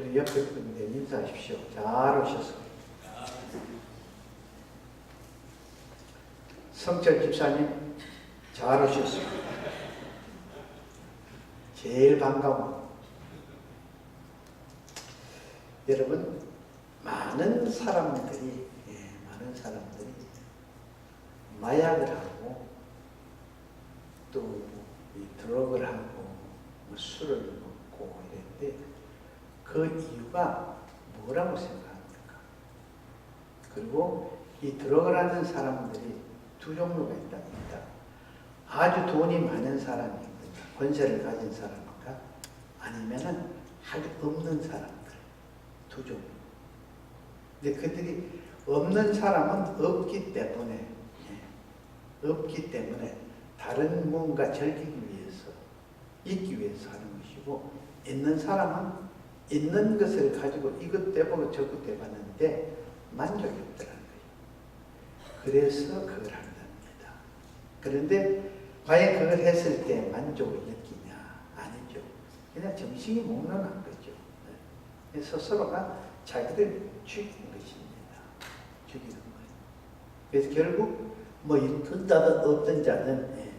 그리고 옆에 분들 인사하십시오. 잘 오셨습니다. 성철 집사님 잘 오셨습니다. 제일 반가워. 여러분, 많은 사람들이 마약을 하고 또 드럭을 하고 술을 먹고 이랬는데 그 이유가 뭐라고 생각합니까? 그리고 이 드럭을 하는 사람들이 두 종류가 있답니다. 아주 돈이 많은 사람이 권세를 가진 사람인가? 아니면은 아주 없는 사람들. 두 종류. 근데 그들이 없는 사람은 없기 때문에 다른 뭔가 즐기기 위해서, 있기 위해서 하는 것이고, 있는 사람은 있는 것을 가지고 이것도 해보고 저것도 해봤는데 만족이 없더라는 거예요. 그래서 그걸 한답니다. 그런데 과연 그걸 했을 때 만족을 느끼냐? 아니죠. 그냥 정신이 몽롱한 거죠. 스스로가 자기를 죽이는 것입니다. 죽이는 거예요. 그래서 결국 뭐 있든다든 없든자는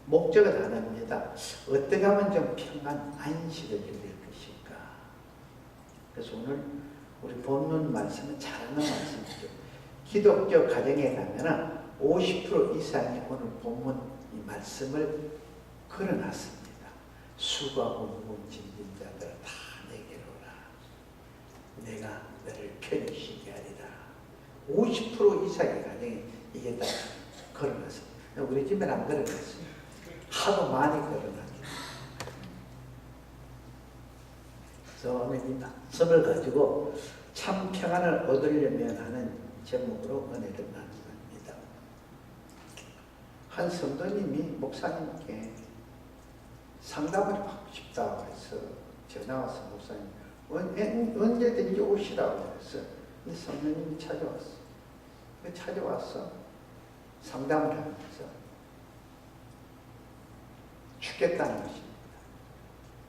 목적은 하나입니다. 어떻게 하면 좀 평안, 안식을 누릴 것인가. 그래서 오늘 우리 본문 말씀은 잘하는 말씀이죠. 기독교 가정에 가면은 50% 이상이 오늘 본문 이 말씀을 걸어놨습니다. 수고하고 무거운 짐진 자들아 다 내게로 오라. 내가 너를 편히 쉬게 하리라. 50% 이상의 가정이 이게 다 걸어놨습니다. 우리 집에는 안 걸어놨어요. 하도 많이 걸어놨기 그래서 오늘 이 말씀을 가지고 참 평안을 얻으려면 하는 제목으로 은혜를 나눕니다. 한 성도님이 목사님께 상담을 하고 싶다고 해서 전화 와서 목사님 언제든지 오시라고 해서 근데 성도님이 찾아왔어. 상담을 하면서 죽겠다는 것입니다.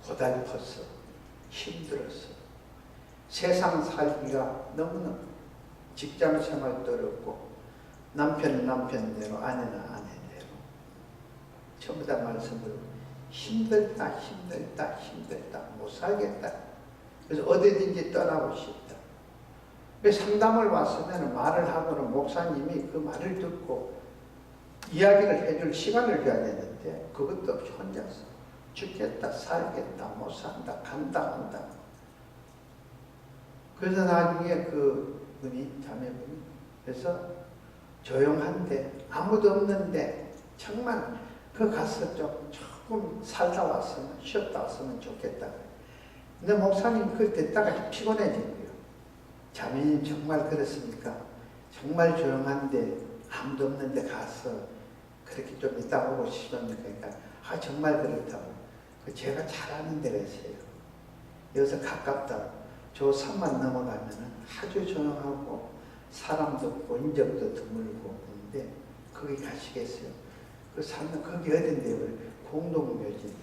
고달팠어. 힘들었어. 세상 살기가 너무너무 직장 생활도 어렵고 남편은 남편대로 아내는 아내대로 전부 다 말씀으로 힘들다 못 살겠다. 그래서 어디든지 떠나고 싶다. 상담을 왔으면 말을 하고는 목사님이 그 말을 듣고 이야기를 해줄 시간을 줘야 되는데 그것도 없이 혼자서 죽겠다, 살겠다, 못 산다, 한다. 그래서 나중에 그 분이, 자매분이, 그래서 조용한데, 아무도 없는데, 정말 그 가서 조금 살다 왔으면, 쉬었다 왔으면 좋겠다. 근데 목사님 그걸 듣다가 피곤해진 거예요. 자매님 정말 그렇습니까? 정말 조용한데, 아무도 없는데 가서 그렇게 좀 있다 오고 싶습니까? 그러니까, 정말 그렇다고. 제가 잘 아는 데가 있어요. 여기서 가깝다고. 저 산만 넘어가면은 아주 조용하고 사람도 없고 인적도 드물고 그런데 거기 가시겠어요? 그 산은 거기 어딘데요? 공동묘지.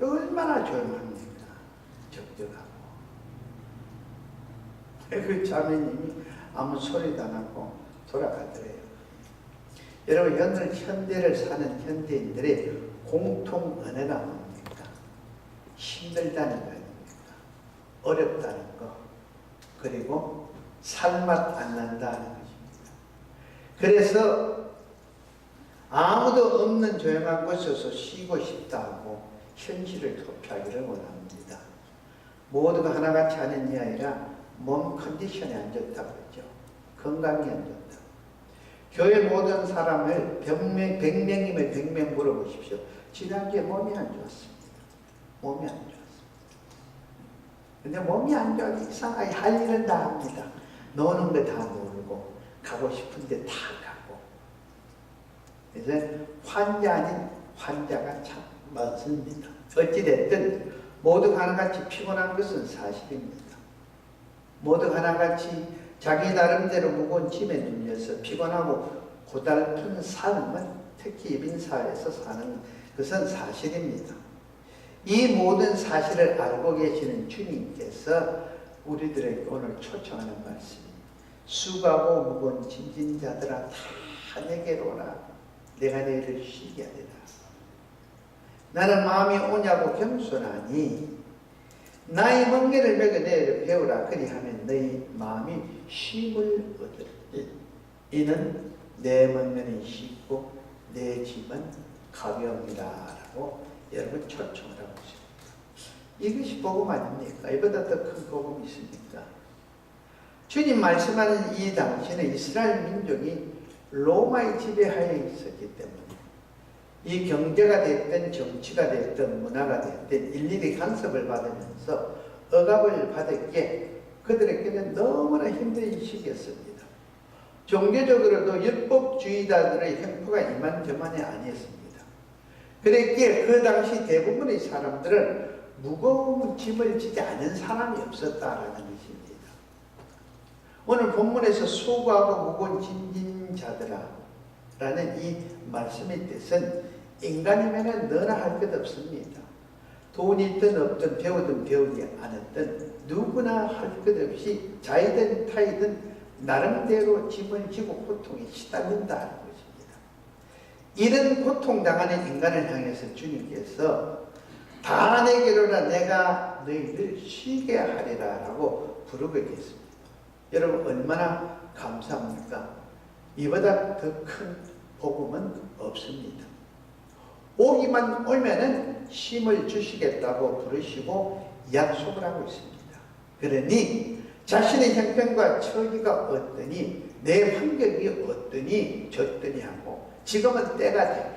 얼마나 조용합니까? 적적하고. 그 자매님이 아무 소리도 안 하고 돌아가더래요. 여러분, 현대를 사는 현대인들의 공통 은혜가 뭡니까? 힘들다는 거 아닙니까? 어렵다는 거, 그리고 살맛 안 난다는 것입니다. 그래서 아무도 없는 조용한 곳에서 쉬고 싶다고 현실을 도피하기를 원합니다. 모두가 하나같이 하는 게 아니라 몸 컨디션이 안 좋다고 그러죠. 건강이 안 좋다. 교회 모든 사람을 100명이면 100명 물어보십시오. 지난주에 몸이 안 좋았습니다. 몸이 안 좋았습니다. 근데 몸이 안 좋아도 이상하게 할 일은 다 합니다. 노는 거 다 놀고 가고 싶은데 다 가고. 그래서 환자 아닌 환자가 참 많습니다. 어찌됐든 모두가 하나같이 피곤한 것은 사실입니다. 모두가 하나같이 자기 나름대로 무거운 짐에 눌려서 피곤하고 고달픈 삶은 특히 이민사회에서 사는 것은 사실입니다. 이 모든 사실을 알고 계시는 주님께서 우리들에게 오늘 초청하는 말씀이 수고하고 무거운 짐진 자들아 다 내게로 오라. 내가 너희를 쉬게 하리라. 나는 마음이 오냐고 겸손하니 나의 멍에를 메고 너희를 배우라. 그리하면 너희 마음이 쉼을 얻으리니 이는 내 멍에는 쉽고 내 짐은 가벼움이라 라고 여러분 초청을 하고 있습니다. 이것이 복음 아닙니까? 이보다 더 큰 복음이 있습니까? 주님 말씀하는 이 당시는 이스라엘 민족이 로마의 지배하에 있었기 때문에 이 경제가 됐든 정치가 됐든 문화가 됐든 일일이 간섭을 받으면서 억압을 받았기에 그들에게는 너무나 힘든 시기였습니다. 종교적으로도 율법주의자들의 횡포가 이만저만이 아니었습니다. 그랬기에 그 당시 대부분의 사람들은 무거운 짐을 지지 않은 사람이 없었다라는 것입니다. 오늘 본문에서 수고하고 무거운 짐진 자들아 라는 이 말씀의 뜻은 인간이면 너나 할 것 없습니다. 돈이 있든 없든 배우든 배우지 않았든 누구나 할 것 없이 자이든 타이든 나름대로 짐을 지고 고통에 시달린다는 것입니다. 이런 고통당하는 인간을 향해서 주님께서 다 내게로라 내가 너희를 쉬게 하리라 라고 부르고 계십니다. 여러분 얼마나 감사합니까? 이보다 더 큰 복음은 없습니다. 오기만 오면은 쉼을 주시겠다고 부르시고 약속을 하고 있습니다. 그러니 자신의 형편과 처지가 어떠니 내 환경이 어떠니 저떠니 하고 지금은 때가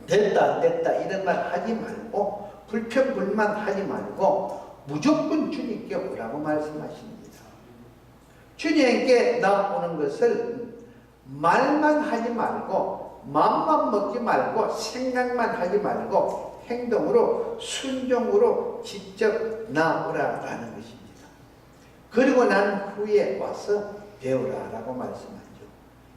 됐다 안 됐다 이런 말 하지 말고 불평불만 하지 말고 무조건 주님께 오라고 말씀하십니다. 주님께 나오는 것을 말만 하지 말고 마음만 먹지 말고 생각만 하지 말고 행동으로 순종으로 직접 나오라라는 것입니다. 그리고 난 후에 와서 배우라라고 말씀하죠.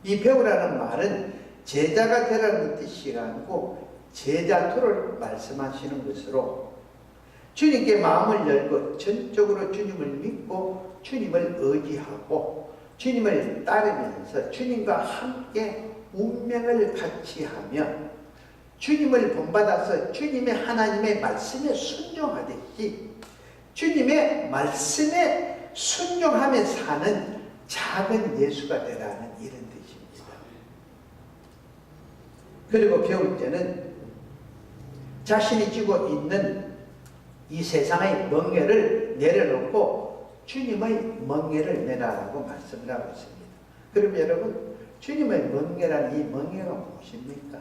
이 배우라는 말은 제자가 되라는 뜻이 아니고 제자토를 말씀하시는 것으로 주님께 마음을 열고 전적으로 주님을 믿고 주님을 의지하고 주님을 따르면서 주님과 함께 운명을 같이 하며 주님을 본받아서 주님의 하나님의 말씀에 순종하듯이 주님의 말씀에 순종하며 사는 작은 예수가 되라는 이런 뜻입니다. 그리고 배울 때는 자신이 지고 있는 이 세상의 멍에를 내려놓고 주님의 멍에를 내라라고 말씀을 하고 있습니다. 그럼 여러분 주님의 멍에란 이 멍에가 무엇입니까?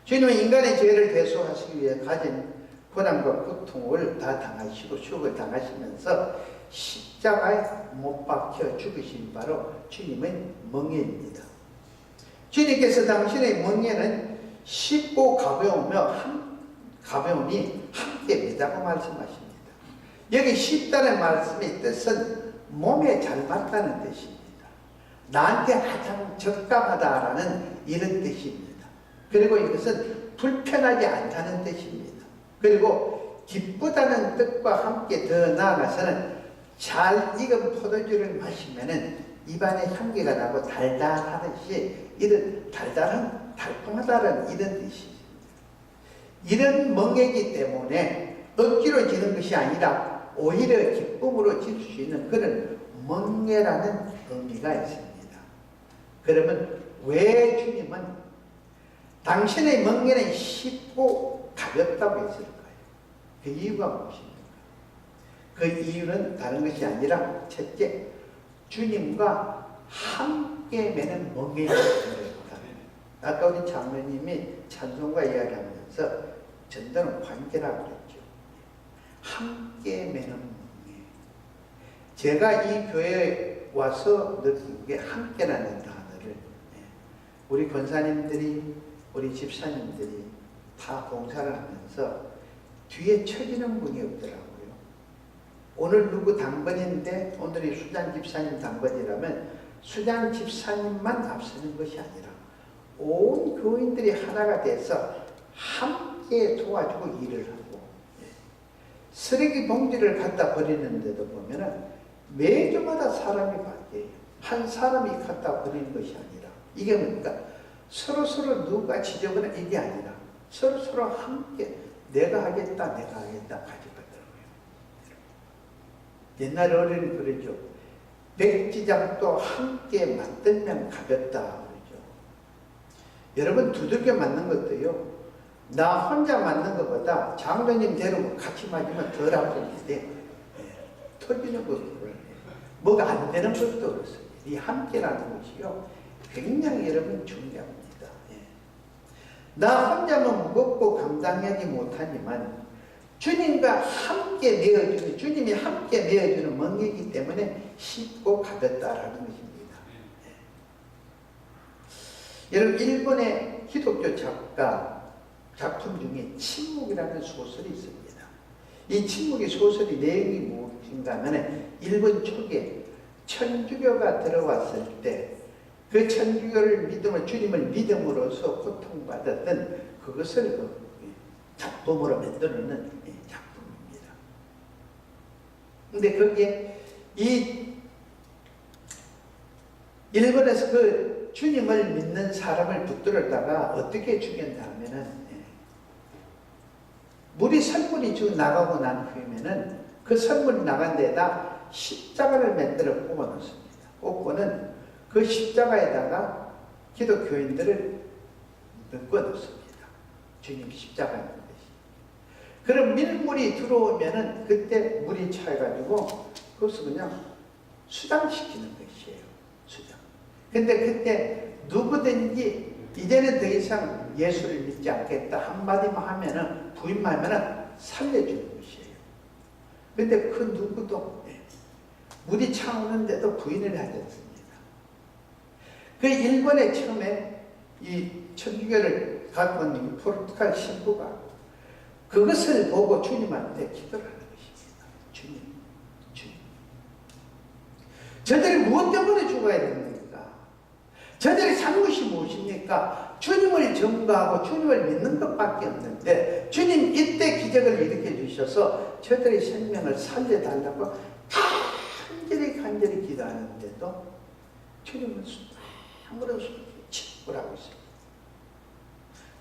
주님은 인간의 죄를 대속하시기 위해 가진 고난과 고통을 다 당하시고 수고를 당하시면서 십자가에 못 박혀 죽으신 바로 주님의 멍에입니다. 주님께서 당신의 멍에는 쉽고 가벼움이 함께이다고 말씀하십니다. 여기 쉽다는 말씀의 뜻은 몸에 잘 맞다는 뜻입니다. 나한테 가장 적합하다라는 이런 뜻입니다. 그리고 이것은 불편하지 않다는 뜻입니다. 그리고 기쁘다는 뜻과 함께 더 나아가서는 잘 익은 포도주를 마시면은 입안에 향기가 나고 달달하듯이 이런 달콤하다는 이런 뜻입니다. 이런 멍에이기 때문에 억지로 지는 것이 아니라 오히려 기쁨으로 질 수 있는 그런 멍에라는 의미가 있습니다. 그러면 왜 주님은 당신의 멍에는 쉽고 가볍다고 했을까요? 그 이유가 무엇입니까? 그 이유는 다른 것이 아니라 첫째, 주님과 함께 매는 멍에를 아까 우리 장로님이 찬송가 이야기하면서 전도는 관계라고 그랬죠. 함께 매는 멍에. 제가 이 교회에 와서 느낀 게 함께라는 단어를 우리 권사님들이 우리 집사님들이 다 봉사를 하면서 뒤에 쳐지는 분이 없더라고요. 오늘 누구 당번인데 오늘이 수장 집사님 당번이라면 수장 집사님만 앞서는 것이 아니라 온 교인들이 하나가 돼서 함께 함께 도와주고 일을 하고, 쓰레기 봉지를 갖다 버리는데도 보면은 매주마다 사람이 바뀌어요. 한 사람이 갖다 버리는 것이 아니라, 이게 뭡니까? 서로서로 누가 지저분한 이게 아니라 서로서로 함께 내가 하겠다 가져가더라고요. 옛날 어른이 그러죠. 백지장도 함께 만들면 가볍다 그러죠. 여러분 두들겨 맞는 것도요, 나 혼자 맞는 것보다 장로님 데리고 같이 맞으면 덜 아픈데, 터지는 것도 뭐가 안 되는 것도 그렇습니다. 이 함께라는 것이요 굉장히 여러분 중요합니다. 나 혼자만 무겁고 감당하지 못하지만 주님과 함께 메어주는, 주님이 함께 메어주는 멍이기 때문에 쉽고 가볍다라는 것입니다. 여러분 일본의 기독교 작가 작품 중에 침묵이라는 소설이 있습니다. 이 침묵의 소설이 내용이 무엇인가 하면 일본 초기에 천주교가 들어왔을 때 그 천주교를 믿음을, 주님을 믿음으로써 고통받았던 그것을 작품으로 만들어낸 작품입니다. 근데 거기에 이 일본에서 그 주님을 믿는 사람을 붙들었다가 어떻게 죽였나 하면은, 물이 선물이 쭉 나가고 난 후에는 그 선물이 나간 데에다 십자가를 만들어 꽂아 놓습니다. 꽂고는 그 십자가에다가 기독교인들을 묶어 놓습니다. 주님 십자가인 것이. 그럼 밀물이 들어오면은 그때 물이 차가지고 그것을 그냥 수장시키는 것이에요. 수장. 근데 그때 누구든지 이제는 더 이상 예수를 믿지 않겠다 한마디만 하면은, 부인만 하면은 살려주는 것이에요. 근데 그 누구도 물이 차오는데도 부인을 하지 않습니다. 그 일본에 처음에 이 천주교를 갖고 온 포르투갈 신부가 그것을 보고 주님한테 기도를 하는 것입니다. 주님. 저들이 무엇 때문에 죽어야 됩니까? 저들의 잘못이 무엇입니까? 주님을 전가하고 주님을 믿는 것밖에 없는데, 주님 이때 기적을 일으켜 주셔서 저들의 생명을 살려달라고 간절히 기도하는데도 주님은 아무런 침묵을 하고 있습니다.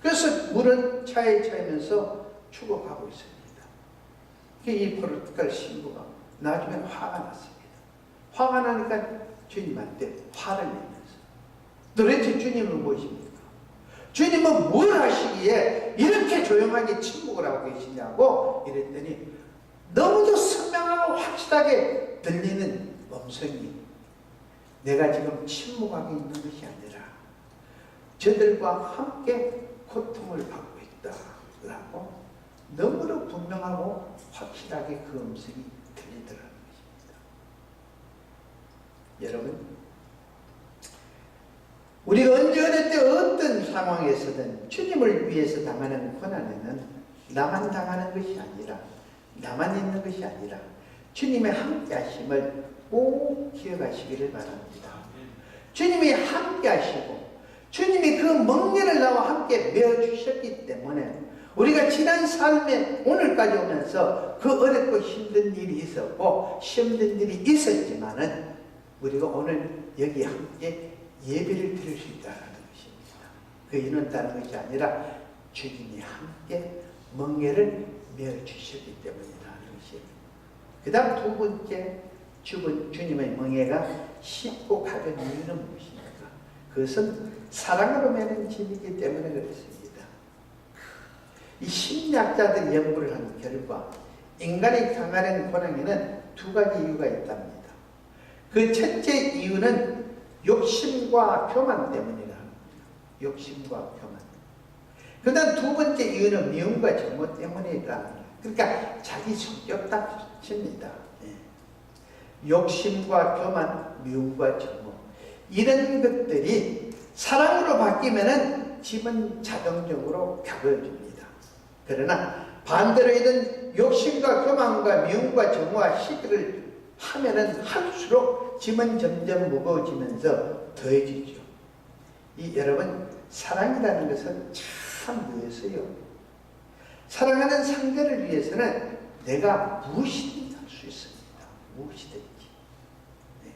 그래서 물은 차에 차이면서 죽어가고 있습니다. 이 포르투갈 신부가 나중에 화가 났습니다. 화가 나니까 주님한테 화를 내면서, 도대체 주님은 무엇입니까? 주님은 뭘 하시기에 이렇게 조용하게 침묵을 하고 계시냐고 이랬더니, 너무도 선명하고 확실하게 들리는 음성이, 내가 지금 침묵하고 있는 것이 아니라 저들과 함께 고통을 받고 있다라고 너무도 분명하고 확실하게 그 음성이 들리더라는 것입니다. 여러분, 우리가 언제 어느 때 어떤 상황에서든 주님을 위해서 당하는 고난에는 나만 당하는 것이 아니라, 나만 있는 것이 아니라 주님의 함께 하심을 꼭 기억하시기를 바랍니다. 주님이 함께 하시고 주님이 그 멍에를 나와 함께 메어주셨기 때문에 우리가 지난 삶에 오늘까지 오면서 그 어렵고 힘든 일이 있었고 힘든 일이 있었지만은 우리가 오늘 여기 함께 예배를 드릴 수 있다는 것입니다. 그 이유는 다른 것이 아니라 주님이 함께 멍에를 메어주셨기 때문이라는 것입니다. 그 다음 두 번째, 주님의 멍에가 쉽고 가벼운 이유는 무엇입니까? 그것은 사랑으로 매는 짐이기 때문에 그렇습니다. 이 심리학자들이 연구를 한 결과 인간이 당하는 고난에는 두 가지 이유가 있답니다. 그 첫째 이유는 욕심과 교만 때문이라 합니다. 욕심과 교만. 그 다음 두 번째 이유는 미움과 정오 때문이라 합니다. 그러니까 자기 성격 탓입니다. 욕심과 교만, 미움과 정오, 이런 것들이 사랑으로 바뀌면은 집은 자동적으로 가벼워집니다. 그러나 반대로 이런 욕심과 교만과 미움과 정오와 시기를 하면은 할수록 짐은 점점 무거워지면서 더해지죠. 여러분, 사랑이라는 것은 참 무서워요. 사랑하는 상대를 위해서는 내가 무엇이든지 할 수 있습니다. 무엇이든지. 네.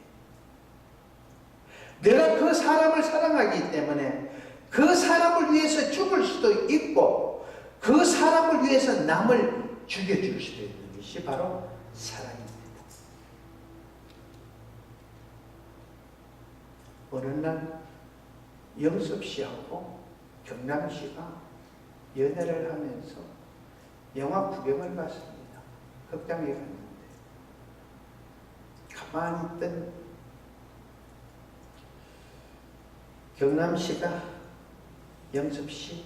내가 그 사람을 사랑하기 때문에 그 사람을 위해서 죽을 수도 있고 그 사람을 위해서 남을 죽여줄 수도 있는 것이 바로 사랑입니다. 어느 날 영섭 씨하고 경남 씨가 연애를 하면서 영화 구경을 갔습니다. 극장에 갔는데 가만히 있던 경남 씨가 영섭 씨,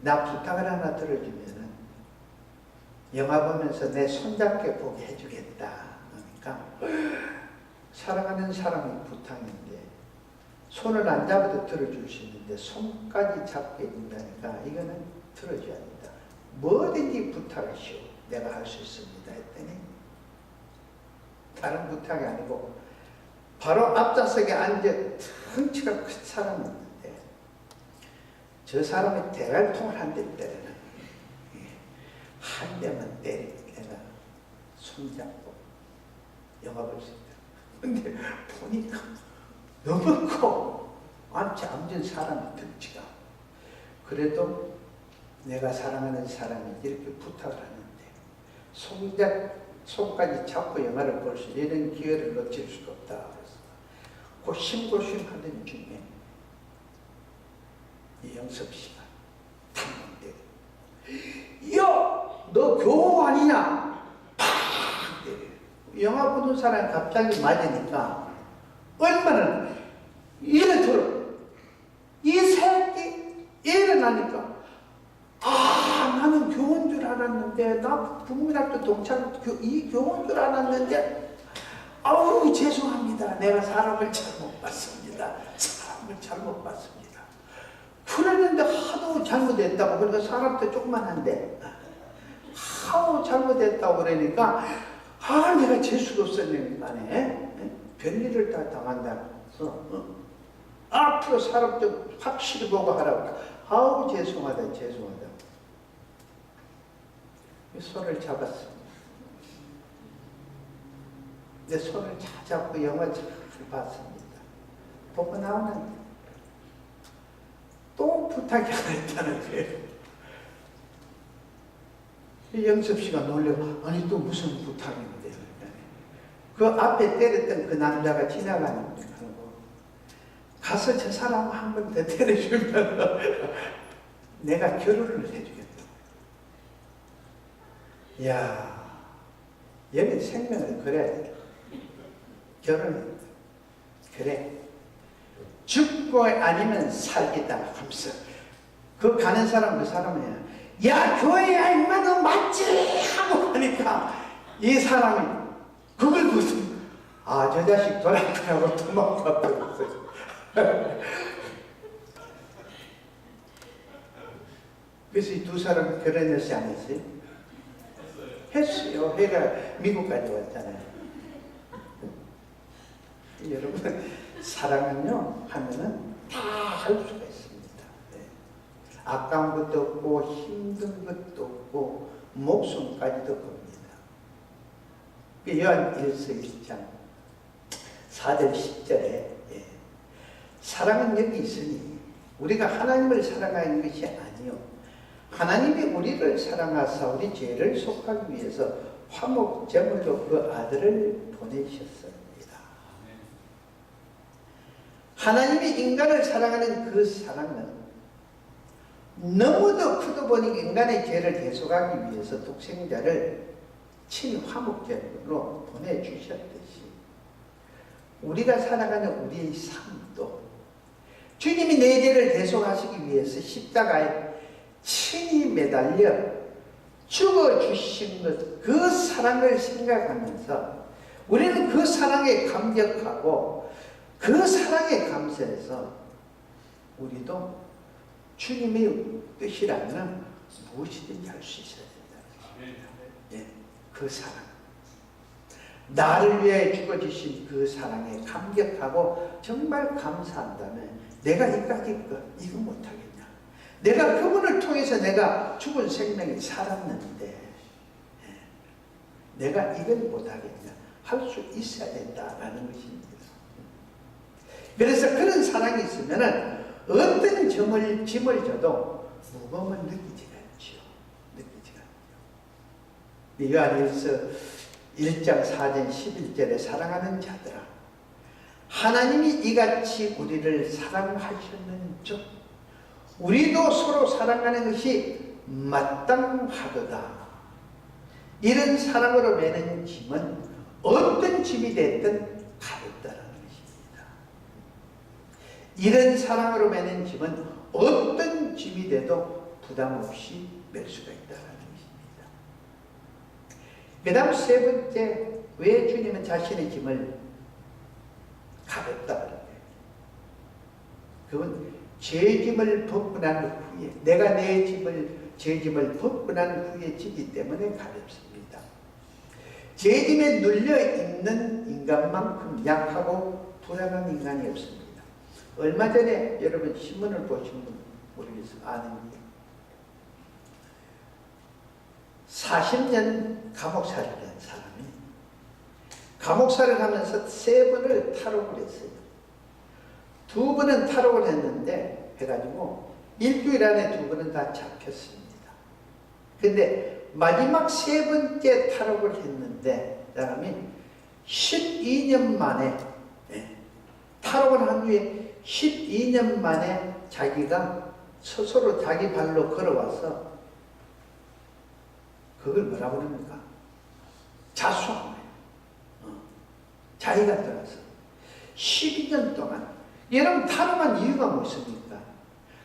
나 부탁을 하나 들어주면은 영화 보면서 내 손잡게 보게 해주겠다. 그러니까 사랑하는 사람이 부탁인데 손을 안 잡아도 들어줄 수 있는데 손까지 잡게 해준다니까 이거는 들어줘야 된다. 뭐든지 부탁하시오. 내가 할 수 있습니다. 했더니 다른 부탁이 아니고 바로 앞좌석에 앉아 덩치가 큰 사람이 있는데 저 사람이 대갈통을 한 대 때리는 한 대만 때리고 내가 손잡고 영화 볼 수 있다. 근데 보니까 너무 커. 앉은 사람이 덩치가. 그래도 내가 사랑하는 사람이 이렇게 부탁을 하는데 손까지 잡고 영화를 볼 수 있는 기회를 놓칠 수가 없다. 그래서 고심고심 하던 중에 이영섭 씨가 탕 때려. 야! 너 교호 아니냐? 팍 때려. 영화 보는 사람이 갑자기 맞으니까 얼마나 이래 들어. 이 새끼 일어나니까 나는 교원 줄 알았는데 나 국민학교 동창 이 교원 줄 알았는데 아우 죄송합니다. 내가 사람을 잘못 봤습니다. 사람을 잘못 봤습니다. 그랬는데 하도 잘못했다고. 그러니까 사람도 조그만한데 하도 잘못했다고 그러니까 내가 재수도 없었는데 별일을 다 당한다면서 앞으로 사람 좀 확실히 보고 하라고. 아우 죄송하다 죄송하다. 손을 잡았습니다. 내 손을 잘 잡고 영화 잘 봤습니다. 보고 나오는데 또 부탁이 하나 있다는 거예요. 영섭 씨가 놀려. 아니 또 무슨 부탁인데. 그 앞에 때렸던 그 남자가 지나가는 거예요. 가서 저 사람 한 번 더 때려주면 내가 결혼을 해주겠다. 이야, 여기 생명을 그래야 돼. 결혼을 그래. 죽고 아니면 살겠다 하면서 그 가는 사람 그 사람이야. 야 교회야 임마 너 맞지? 하고 하니까 이 사람이 그걸 무슨 저 자식 돌아가라고 도망가버렸어요. 그래서 이 두 사람 결혼했지 않았어요? 했어요. 해가 미국까지 왔잖아요. 여러분 사랑은요 하면은 다 할 수가 있습니다. 네. 아까운 것도 없고 힘든 것도 없고 목숨까지도 겁니다. 요한 1서 1장 4절 10절에 사랑은 여기 있으니 우리가 하나님을 사랑하는 것이 아니요 하나님이 우리를 사랑하사 우리 죄를 속하기 위해서 화목 제물로 그 아들을 보내셨습니다. 하나님이 인간을 사랑하는 그 사랑은 너무도 크다 보니 인간의 죄를 대속하기 위해서 독생자를 친히 화목 제물로 보내주셨듯이 우리가 살아가는 우리의 삶도 주님이 내 죄를 대속하시기 위해서 십자가에 친히 매달려 죽어주신 것, 그 사랑을 생각하면서 우리는 그 사랑에 감격하고 그 사랑에 감사해서 우리도 주님의 뜻이라면 무엇이든지 할 수 있어야 된다. 예, 그 사랑. 나를 위해 죽어주신 그 사랑에 감격하고 정말 감사한다면 내가 이까짓 것 이거 못하겠냐. 내가 그분을 통해서 내가 죽은 생명이 살았는데 내가 이걸 못하겠냐? 할 수 있어야 된다라는 것입니다. 그래서 그런 사랑이 있으면 어떤 짐을 져도 무거움을 느끼지가 않죠. 느끼지가 않죠. 요한일서 1장 4절 11절에 사랑하는 자들아, 하나님이 이같이 우리를 사랑하셨는 즉 우리도 서로 사랑하는 것이 마땅하도다. 이런 사랑으로 매는 짐은 어떤 짐이 됐든 가볍다라는 것입니다. 이런 사랑으로 매는 짐은 어떤 짐이 돼도 부담 없이 맬 수가 있다는 것입니다. 그 다음 세 번째, 왜 주님은 자신의 짐을 가볍다 그래요? 그건 죄 짐을 벗고 난 후에, 내가 내 죄 짐을 벗고 난 후에 지기 때문에 가볍습니다. 죄 짐에 눌려있는 인간만큼 약하고 불안한 인간이 없습니다. 얼마 전에 여러분 신문을 보신 분 모르겠어요. 아는 게 40년 감옥살이를 한 사람이 감옥살이를 하면서 3번을 탈옥을 했어요. 2번은 탈옥을 했는데 해가지고 일주일 안에 2번은 다 잡혔습니다. 근데 마지막 3번째 탈옥을 했는데 사람이 12년 만에 탈옥을 한 후에 12년 만에 자기가 스스로 자기 발로 걸어와서 그걸 뭐라 그럽니까? 자수한 거예요. 자기가 들어서 12년 동안 여러분 탈옥한 이유가 무엇입니까?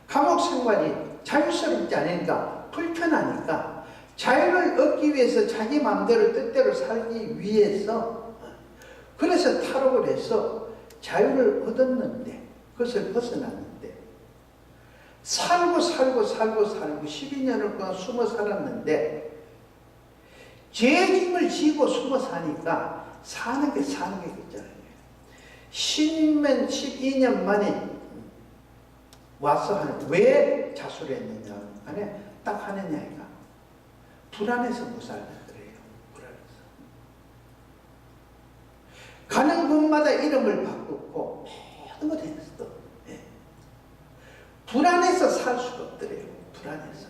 감옥 생활이 자유스럽지 않으니까 불편하니까 자유를 얻기 위해서 자기 마음대로 뜻대로 살기 위해서 그래서 탈옥을 해서 자유를 얻었는데 그것을 벗어났는데 살고 12년을 동안 숨어 살았는데 죄짐을 지고 숨어 사니까 사는 게 있잖아요. 12년 만에 와서 하는, 왜 자수를 했느냐 안에 딱 하느냐 이가 불안해서 못 살다 그래요. 불안해서 가는 곳마다 이름을 바꾸고 모든 걸 했어. 불안해서 살 수가 없더래요. 불안해서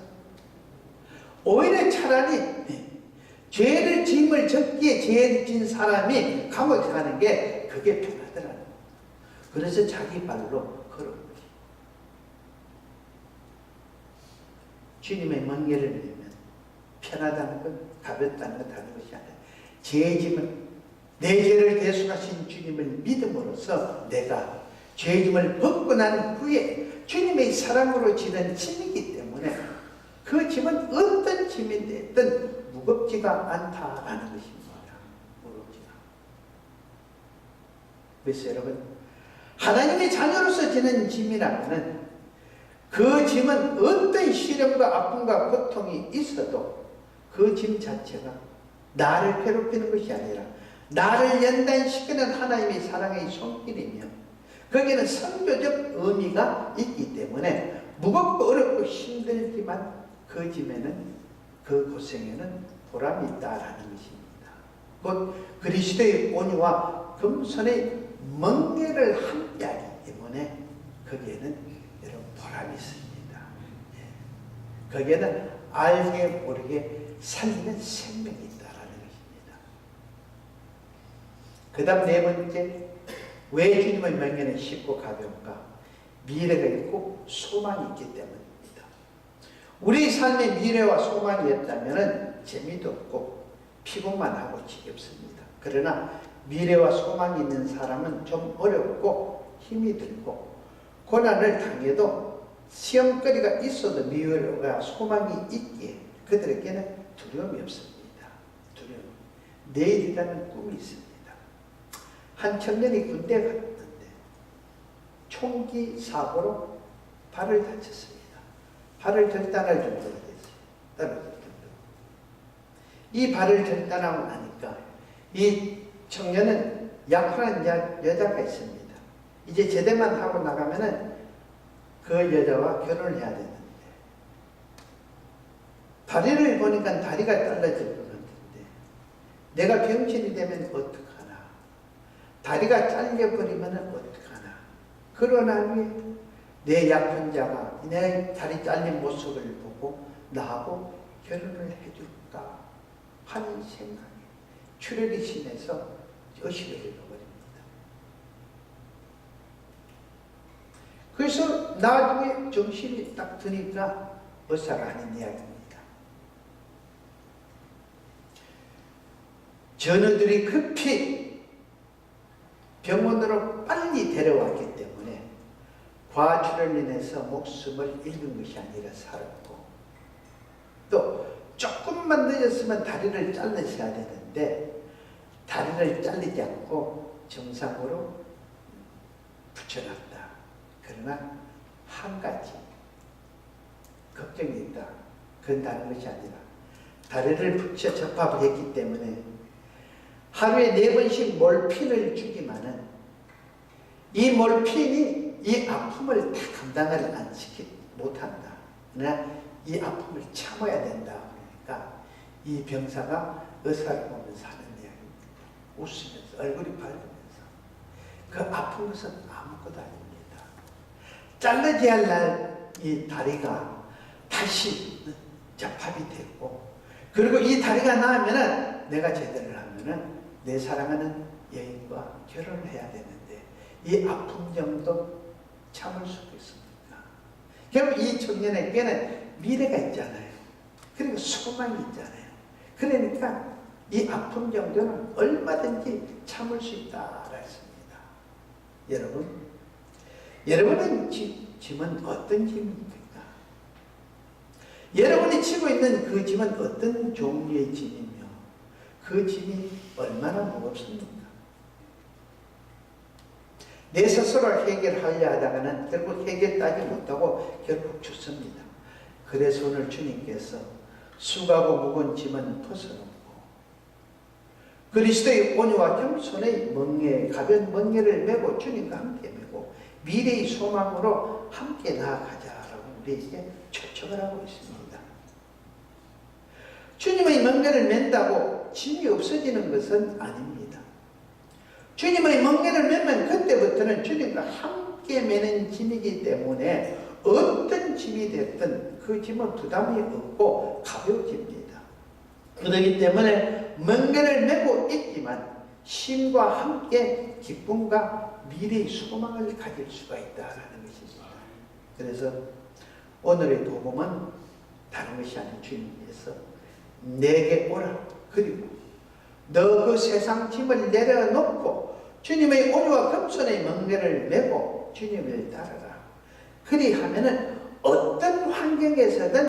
오히려 차라리 죄를 짐을 졌기에 죄를 진 사람이 감옥에 사는 게 그게 편하더라고요. 그래서 자기 발로 걸어오지. 주님의 멍에를 내면 편하다는 건 가볍다는 것 하는 것이 아니라 죄의 짐은 내 죄를 대속하신 주님을 믿음으로써 내가 죄의 짐을 벗고 난 후에 주님의 사랑으로 지는 짐이기 때문에 그 짐은 어떤 짐이 됐든 무겁지가 않다라는 것입니다. 무겁지가. 그래서 여러분 하나님의 자녀로서 지는 짐이라면 그 짐은 어떤 시련과 아픔과 고통이 있어도 그 짐 자체가 나를 괴롭히는 것이 아니라 나를 연단시키는 하나님의 사랑의 손길이며 거기에는 선교적 의미가 있기 때문에 무겁고 어렵고 힘들지만 그 짐에는 그 고생에는 보람이 있다라는 것입니다. 곧 그리스도의 온유와 금손의 멍에를 함께하기 때문에 거기에는 여러분 보람이 있습니다. 거기에는 알게 모르게 살리는 생명이 있다라는 것입니다. 그 다음 네 번째, 왜 주님의 명예는 쉽고 가벼운가? 미래가 있고 소망이 있기 때문입니다. 우리 삶의 미래와 소망이 없다면 재미도 없고 피곤만 하고 지겹습니다. 그러나 미래와 소망이 있는 사람은 좀 어렵고 힘이 들고 고난을 당해도 시험거리가 있어도 미래와 소망이 있기에 그들에게는 두려움이 없습니다. 두려움. 내일이라는 꿈이 있습니다. 한 청년이 군대 갔는데 총기 사고로 발을 다쳤습니다. 발을 절단할 정도가 됐어요. 떨어질 정도. 이 발을 절단하고 나니까 이 청년은 약혼한 여자가 있습니다. 이제 제대만 하고 나가면은 그 여자와 결혼을 해야 되는데 다리를 보니까 다리가 잘라질 것 같은데 내가 병신이 되면 어떡하나, 다리가 잘려버리면 어떡하나. 그러나 내 약혼 자가 내 다리 잘린 모습을 보고 나하고 결혼을 해줄까 하는 생각에 출혈이 심해서 의식을 잃어버립니다. 그래서 나중에 정신이 딱 드니까 의사가 하는 이야기입니다. 전우들이 급히 병원으로 빨리 데려왔기 때문에 과출혈로 인해서 목숨을 잃은 것이 아니라 살았고, 또 조금만 늦었으면 다리를 잘라셔야 되는데 다리를 잘리지 않고 정상으로 붙여놨다. 그러나 한 가지 걱정이 있다. 그건 다른 것이 아니라 다리를 붙여 접합을 했기 때문에 하루에 4번씩 몰핀을 주기만은 이 몰핀이 이 아픔을 다 감당을 못한다. 그러나 이 아픔을 참아야 된다. 그러니까 이 병사가 의사를 보면서 하는 이야기입니다. 웃으면서 얼굴이 밝으면서 그 아픈 것은 아무것도 아닙니다. 잘라져야 할 이 다리가 다시 접합이 됐고, 그리고 이 다리가 나으면은 내가 제대로 하면은 내 사랑하는 여인과 결혼을 해야 되는데 이 아픔 정도 참을 수도 있습니까? 결국 이 청년에게는 미래가 있잖아요. 그리고 소망이 있잖아요. 그러니까 이 아픔 정도는 얼마든지 참을 수 있다라 했습니다. 여러분은 짐은 어떤 짐입니까? 여러분이 지고 있는 그 짐은 어떤 종류의 짐이며 그 짐이 얼마나 무겁습니까? 내 스스로 해결하려 하다가는 결국 해결하지 못하고 결국 죽습니다. 그래서 오늘 주님께서 수고하고 무거운 짐은 벗어놓고 그리스도의 온유와 겸손의 멍에, 가벼운 멍에를 메고 주님과 함께 메고 미래의 소망으로 함께 나아가자라고 우리에게 초청을 하고 있습니다. 주님의 멍에를 맨다고 짐이 없어지는 것은 아닙니다. 주님의 멍에를 메면 그때부터는 주님과 함께 메는 짐이기 때문에 어떤 짐이 됐든 그 짐은 부담이 없고 가벼워집니다. 그렇기 때문에 멍에를 메고 있지만 심과 함께 기쁨과 미래의 소망을 가질 수가 있다는 것입니다. 그래서 오늘의 도움은 다른 것이 아닌 주님께서 내게 오라. 그리고 너 그 세상 짐을 내려놓고 주님의 온유와 겸손의 멍에를 메고 주님을 따르라. 그리하면은 어떤 환경에서든